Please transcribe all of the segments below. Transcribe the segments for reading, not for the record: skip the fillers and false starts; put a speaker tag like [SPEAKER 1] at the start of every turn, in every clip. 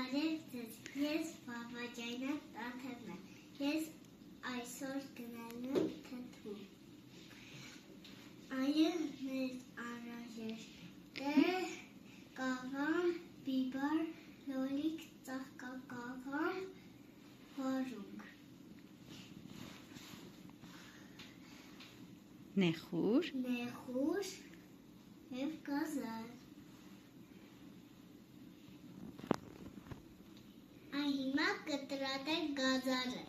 [SPEAKER 1] Բարև ձեզ, ես Բաբաջանյան Տաթևն եմ, ես այսօր գնալու եմ թթու։ Այո, մեզ անհրաժեշտ է կաղամ, բիբար, լոլիկ, ծաղկակաղամ, վարունգ։
[SPEAKER 2] Նեխուր
[SPEAKER 1] և գազար։ Այն հիմա կտրատենք գազարը։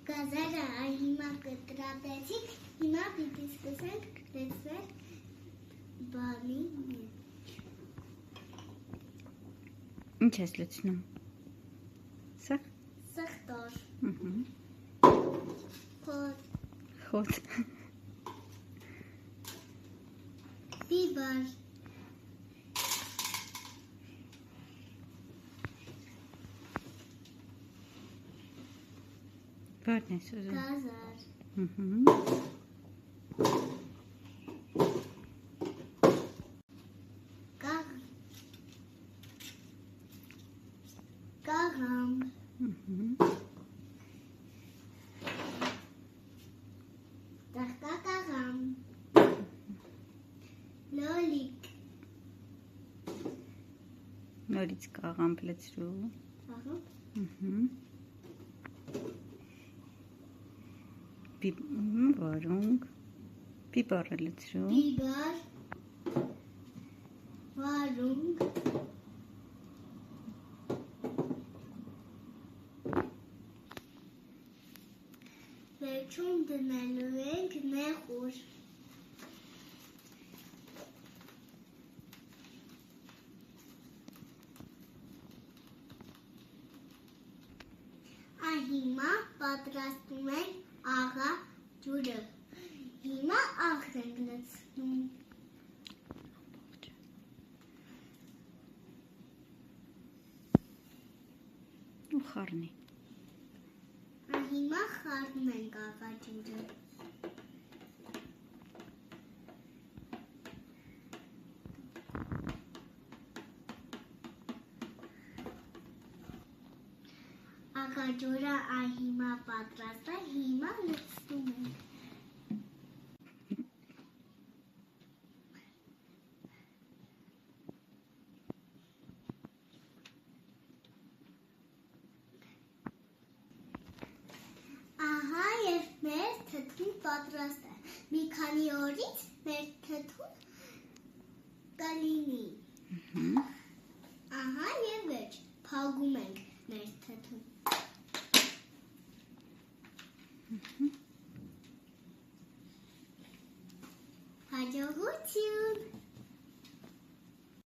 [SPEAKER 1] Գազարը այն հիմա կտրատեցինք, հիմա պիտի սկսենք լցնել բանի մեջ։
[SPEAKER 2] Ինչ ես լցնում։ Սաղ։
[SPEAKER 1] Սխտոր։
[SPEAKER 2] Խոտ։
[SPEAKER 1] Բիբար։
[SPEAKER 2] Որն ես ուզում։
[SPEAKER 1] Գազար։ Կաղամ։ Ծաղկակաղամ։ Լոլիկ։
[SPEAKER 2] Նորից կաղամբ լցրու։ Վարունգ, բիբարը լցրու։
[SPEAKER 1] Բիբար, վարունգ, վերջում դնելու ենք նեխուր։ Այն հիմա պատրաստում ենք աղա ջուրը։ Հիմա աղդ ենք լցնում։
[SPEAKER 2] Ու խառնի։
[SPEAKER 1] Այն հիմա խառնում ենք աղա ջուրը։ Աղա ջուրը այն հիմա պատրաստ է, հիմա լցնում ենք։ Ահա և մեր թթուն պատրաստ է։ Մի քանի օրից մեր թթուն կլինի։ Ահա և վերջ, փակում ենք մեր թթուն։ Հաջողություն։